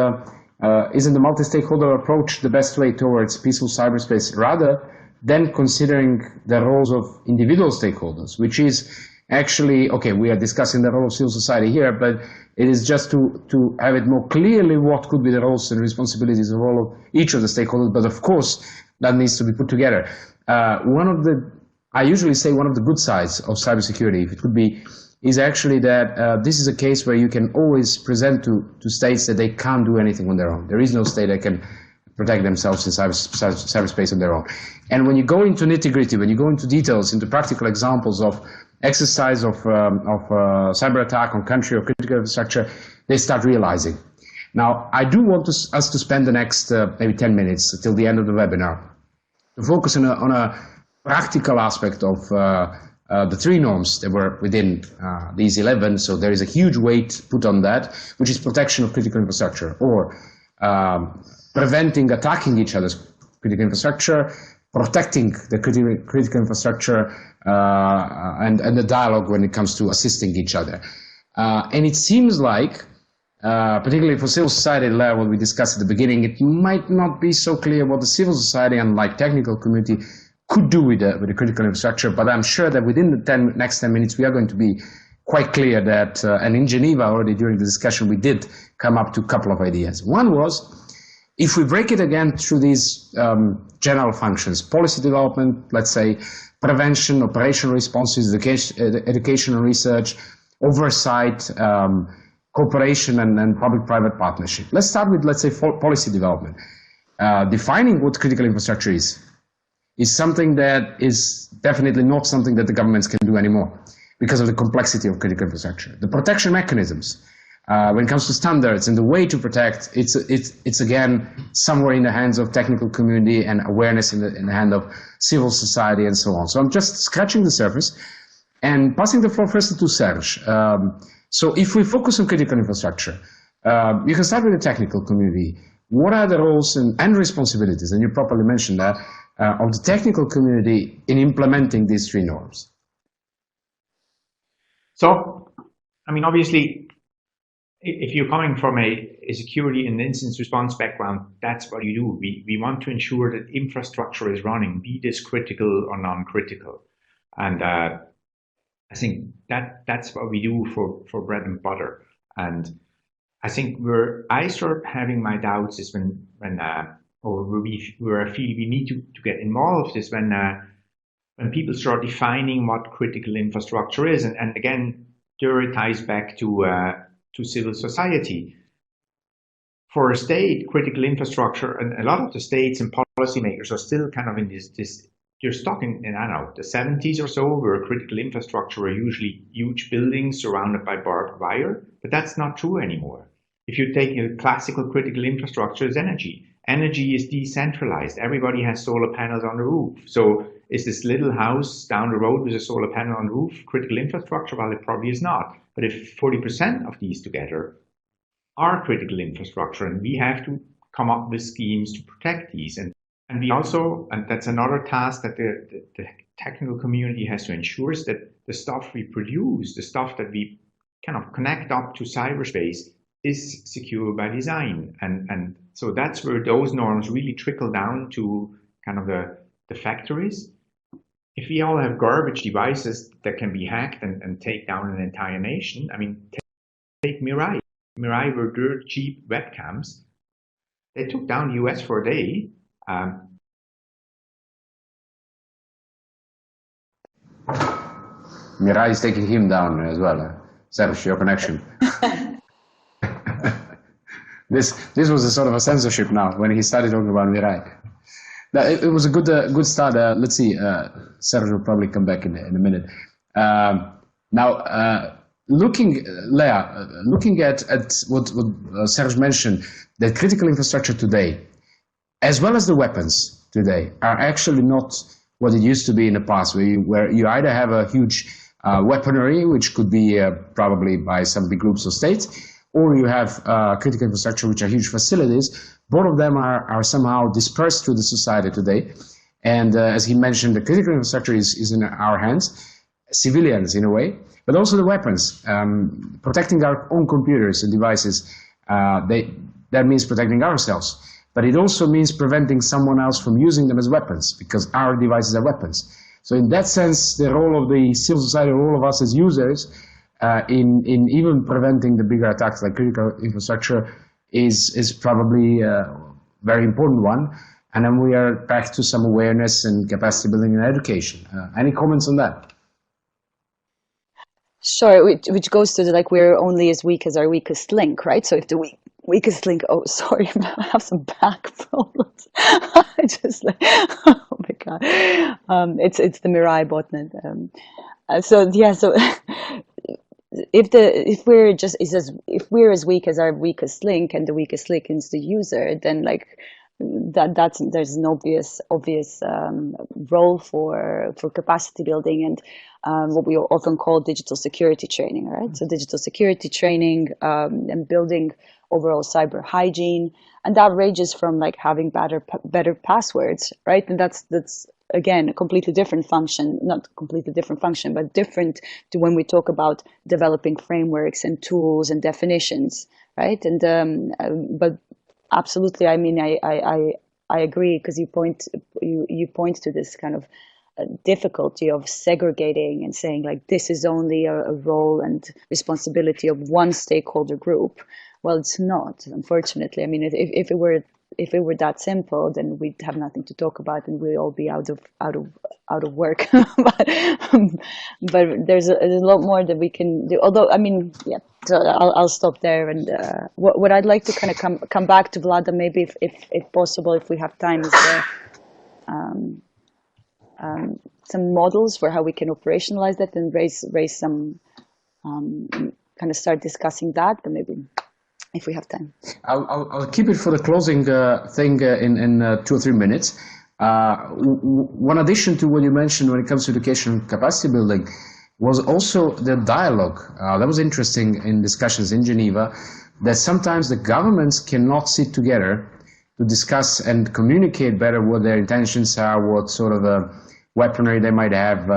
isn't the multi-stakeholder approach the best way towards peaceful cyberspace, rather than considering the roles of individual stakeholders, which is actually, okay, we are discussing the role of civil society here, but it is just to have it more clearly what could be the roles and responsibilities and role of each of the stakeholders, but of course that needs to be put together. I usually say one of the good sides of cybersecurity, if it could be, is actually that this is a case where you can always present to states that they can't do anything on their own. There is no state that can protect themselves in cyberspace on their own. And when you go into nitty-gritty, when you go into details, into practical examples of exercise of cyber attack on country or critical infrastructure, they start realizing. Now, I do want us to spend the next maybe 10 minutes till the end of the webinar to focus on a practical aspect of the three norms that were within these 11, so there is a huge weight put on that, which is protection of critical infrastructure, or preventing attacking each other's critical infrastructure, protecting the critical infrastructure, and the dialogue when it comes to assisting each other. And it seems like, particularly for civil society level, we discussed at the beginning, it might not be so clear what the civil society and like technical community could do with the critical infrastructure, but I'm sure that within the next 10 minutes we are going to be quite clear that, and in Geneva already during the discussion we did come up to a couple of ideas. One was, if we break it again through these general functions, policy development, let's say, prevention, operational responses, education and research, oversight, cooperation and public-private partnership. Let's start with, let's say, policy development. Defining what critical infrastructure is something that is definitely not something that the governments can do anymore because of the complexity of critical infrastructure. The protection mechanisms, when it comes to standards and the way to protect, it's again somewhere in the hands of technical community and awareness in the hand of civil society and so on. So I'm just scratching the surface and passing the floor first to Serge. So if we focus on critical infrastructure, you can start with the technical community. What are the roles and responsibilities, and you properly mentioned that, of the technical community in implementing these three norms? So, I mean, obviously, if you're coming from a security and incident response background, that's what you do. We want to ensure that infrastructure is running, be this critical or non-critical. And I think that's what we do for bread and butter. And I think where I start having my doubts is when where I feel we need to get involved is when people start defining what critical infrastructure is, and again, there it ties back to civil society. For a state, critical infrastructure, and a lot of the states and policymakers are still kind of in this you're stuck in, I don't know, the 70s or so, where critical infrastructure are usually huge buildings surrounded by barbed wire, but that's not true anymore. If you take a classical critical infrastructure as energy, energy is decentralized. Everybody has solar panels on the roof. So is this little house down the road with a solar panel on the roof critical infrastructure? Well, it probably is not. But if 40% of these together are critical infrastructure, and we have to come up with schemes to protect these. And we also, and that's another task that the technical community has to ensure, is that the stuff we produce, the stuff that we kind of connect up to cyberspace, is secure by design. And so that's where those norms really trickle down to kind of the factories. If we all have garbage devices that can be hacked and take down an entire nation, I mean, take Mirai. Mirai were dirt cheap webcams. They took down the US for a day. Mirai is taking him down as well. Serge, your connection. This was a sort of a censorship now when he started talking about Mirai. It was a good start. Let's see. Serge will probably come back in a minute. Now, looking at what Serge mentioned, that critical infrastructure today, as well as the weapons today, are actually not what it used to be in the past, where you either have a huge weaponry, which could be probably by some big groups or states, or you have critical infrastructure, which are huge facilities. Both of them are somehow dispersed through the society today. And as he mentioned, the critical infrastructure is in our hands, civilians in a way, but also the weapons, protecting our own computers and devices. That means protecting ourselves. But it also means preventing someone else from using them as weapons, because our devices are weapons. So in that sense, the role of the civil society, all of us as users, in even preventing the bigger attacks like critical infrastructure is probably a very important one. And then we are back to some awareness and capacity building and education. Any comments on that? Sure, which goes to like we're only as weak as our weakest link, right? So if the weakest link, oh sorry, I have some back problems. I just like, oh my god, it's the Mirai botnet. So if we're as weak as our weakest link, and the weakest link is the user, then like there's an obvious role for capacity building and what we often call digital security training, right? So digital security training and building overall cyber hygiene, and that ranges from like having better passwords, right? And that's again a completely different function, not completely different function, but different to when we talk about developing frameworks and tools and definitions, right? And but absolutely, I mean, I agree, because you point to this kind of difficulty of segregating and saying like this is only a role and responsibility of one stakeholder group. Well, it's not, unfortunately. I mean, if it were that simple, then we'd have nothing to talk about, and we'd all be out of work. but there's a lot more that we can do. Although, I mean, yeah. So I'll stop there. And what I'd like to kind of come back to, Vlada, maybe if possible, if we have time, is some models for how we can operationalize that and raise some kind of start discussing that, but maybe if we have time. I'll keep it for the closing thing in 2 or 3 minutes. One addition to what you mentioned when it comes to education and capacity building was also the dialogue. That was interesting in discussions in Geneva, that sometimes the governments cannot sit together to discuss and communicate better what their intentions are, what sort of weaponry they might have,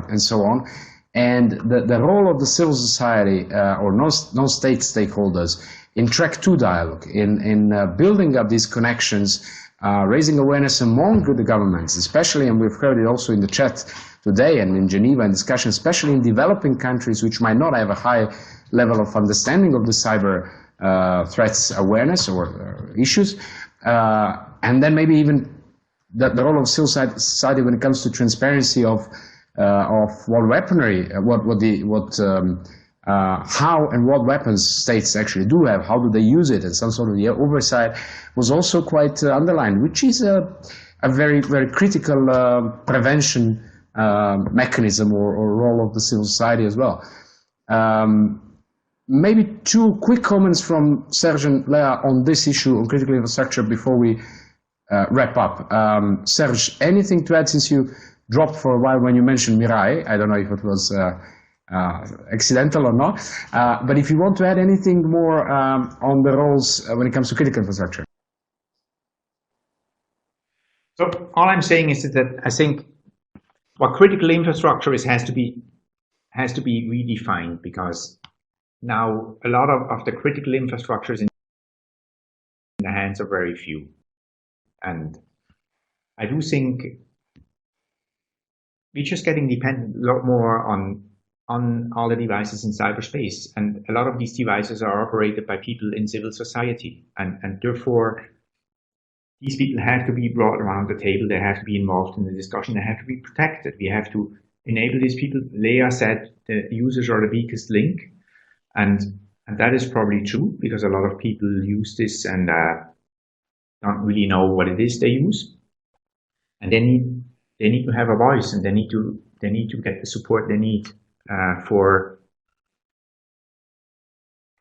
and so on. And the role of the civil society or non-state stakeholders in track 2 dialogue, in building up these connections, raising awareness among the governments, especially, and we've heard it also in the chat today and in Geneva in discussion, especially in developing countries which might not have a high level of understanding of the cyber threats awareness or issues, and then maybe even the role of civil society when it comes to transparency of what weaponry, how and what weapons states actually do have, how do they use it, and some sort of oversight was also quite underlined, which is a very, very critical prevention mechanism or role of the civil society as well. Maybe two quick comments from Serge and Leah on this issue on critical infrastructure before we wrap up. Serge, anything to add since you dropped for a while when you mentioned Mirai? I don't know if it was accidental or not, but if you want to add anything more on the roles when it comes to critical infrastructure. So all I'm saying is that I think what critical infrastructure is has to be redefined, because now a lot of the critical infrastructures in the hands of very few. And I do think we're just getting dependent a lot more on all the devices in cyberspace. And a lot of these devices are operated by people in civil society. And therefore, these people have to be brought around the table. They have to be involved in the discussion. They have to be protected. We have to enable these people. Leah said the users are the weakest link. And that is probably true, because a lot of people use this and don't really know what it is they use. And they need to have a voice, and they need to get the support they need for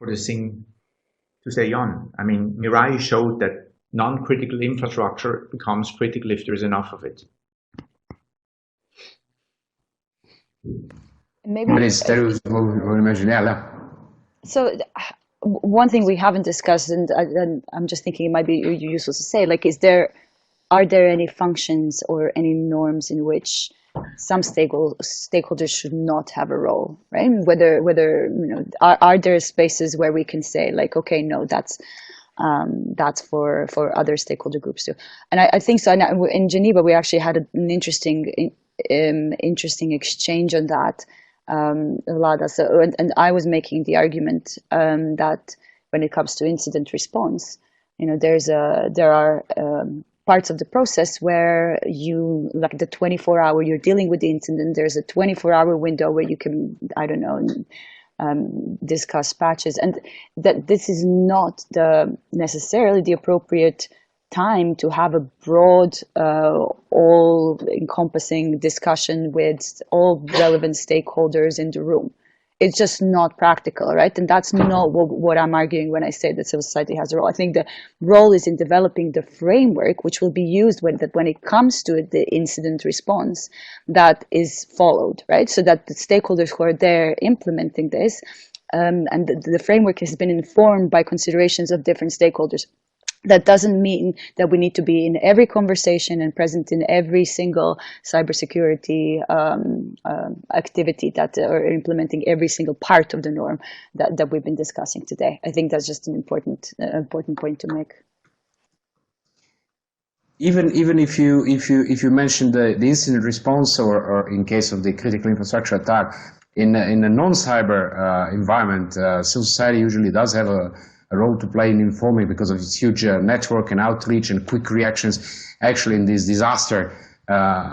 this thing to stay on. I mean, Mirai showed that non-critical infrastructure becomes critical if there's enough of it. Maybe. So one thing we haven't discussed, and I'm just thinking it might be useful to say, like, are there any functions or any norms in which some stakeholders should not have a role, right? Whether are there spaces where we can say, like, okay, no, that's for other stakeholder groups too. And I think so. In Geneva, we actually had an interesting exchange on that. So, and I was making the argument that when it comes to incident response, there are parts of the process where you, like the 24-hour, you're dealing with the incident. There's a 24-hour window where you can, I don't know, discuss patches, and that this is not necessarily the appropriate time to have a broad, all-encompassing discussion with all relevant stakeholders in the room. It's just not practical, right? And that's not what I'm arguing when I say that civil society has a role. I think the role is in developing the framework which will be used when it comes to the incident response that is followed, right? So that the stakeholders who are there implementing this, and the framework has been informed by considerations of different stakeholders. That doesn't mean that we need to be in every conversation and present in every single cybersecurity activity or implementing every single part of the norm that we've been discussing today. I think that's just an important point to make. Even if you mentioned the incident response or in case of the critical infrastructure attack in a non-cyber environment, civil society usually does have a role to play in informing because of its huge network and outreach and quick reactions. Actually, in these disaster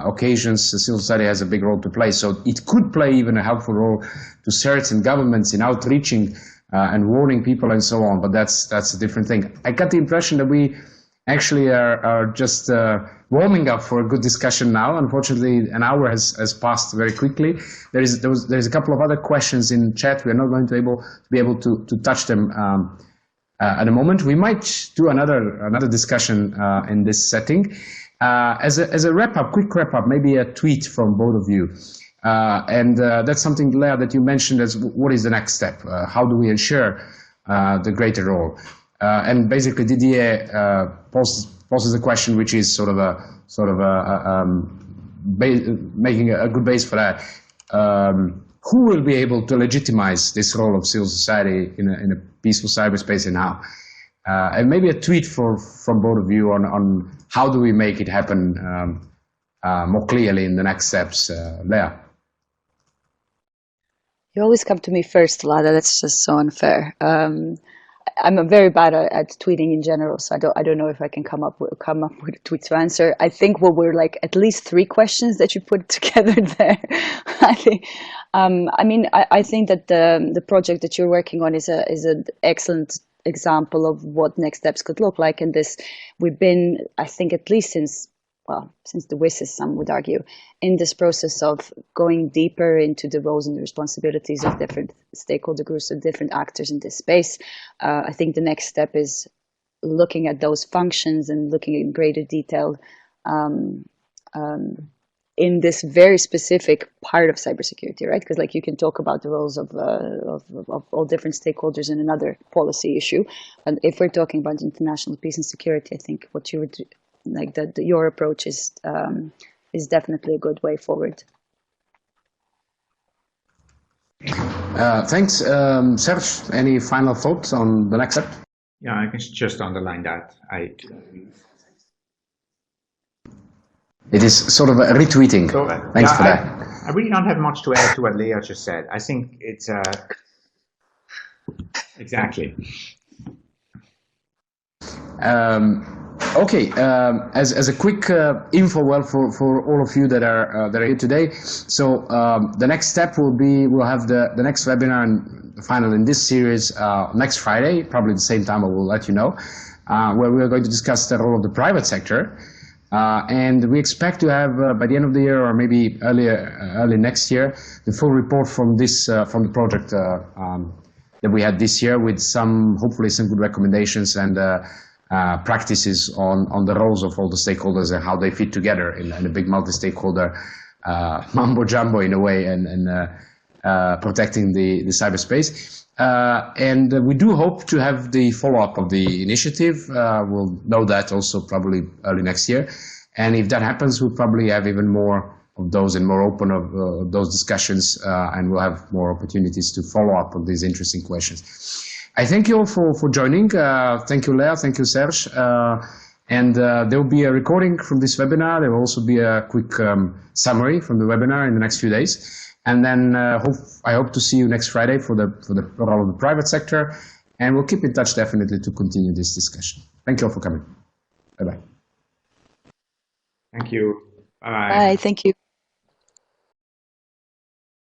occasions, civil society has a big role to play. So it could play even a helpful role to certain governments in outreaching and warning people and so on. But that's a different thing. I got the impression that we actually are just warming up for a good discussion now. Unfortunately, an hour has passed very quickly. There's a couple of other questions in chat. We're not going to be able to touch them at the moment. We might do another discussion in this setting. As a wrap-up, quick wrap-up, maybe a tweet from both of you. And that's something, Leah, that you mentioned as what is the next step? How do we ensure the greater role? And basically, Didier poses a question which is making a good base for that. Who will be able to legitimize this role of civil society in a peaceful cyberspace and how? And maybe a tweet from both of you on how do we make it happen more clearly in the next steps. Leah. You always come to me first, Lada. That's just so unfair. I'm very bad at tweeting in general, so I don't know if I can come up with a tweet to answer. I think what were like at least 3 questions that you put together there. I think, I think that the project that you're working on is an excellent example of what next steps could look like. And this, we've been, I think, at least since the WISS, some would argue, in this process of going deeper into the roles and the responsibilities of different stakeholder groups and different actors in this space. I think the next step is looking at those functions and looking in greater detail in this very specific part of cybersecurity, right? Because like you can talk about the roles of all different stakeholders in another policy issue, and if we're talking about international peace and security, I think what you would like your approach is definitely a good way forward. Thanks, Serge. Any final thoughts on the next step? Yeah, I can just underline that. It is sort of a retweeting. So, thanks for that. I really don't have much to add to what Leah just said. I think it's exactly. Okay, as a quick info, for all of you that are here today. So the next step will be we'll have the next webinar and final in this series next Friday, probably the same time. I will let you know, where we are going to discuss the role of the private sector, and we expect to have by the end of the year or maybe early next year the full report from this from the project that we had this year, with hopefully some good recommendations and practices on the roles of all the stakeholders and how they fit together in a big multi-stakeholder mambo jumbo in a way, and protecting the cyberspace. And we do hope to have the follow-up of the initiative. We'll know that also probably early next year. And if that happens, we'll probably have even more of those and more open of those discussions, and we'll have more opportunities to follow up on these interesting questions. I thank you all for joining. Thank you, Leah. Thank you, Serge. And there will be a recording from this webinar. There will also be a quick summary from the webinar in the next few days. And then I hope to see you next Friday for the role of the private sector. And we'll keep in touch definitely to continue this discussion. Thank you all for coming. Bye-bye. Thank you. Bye. Bye. Thank you.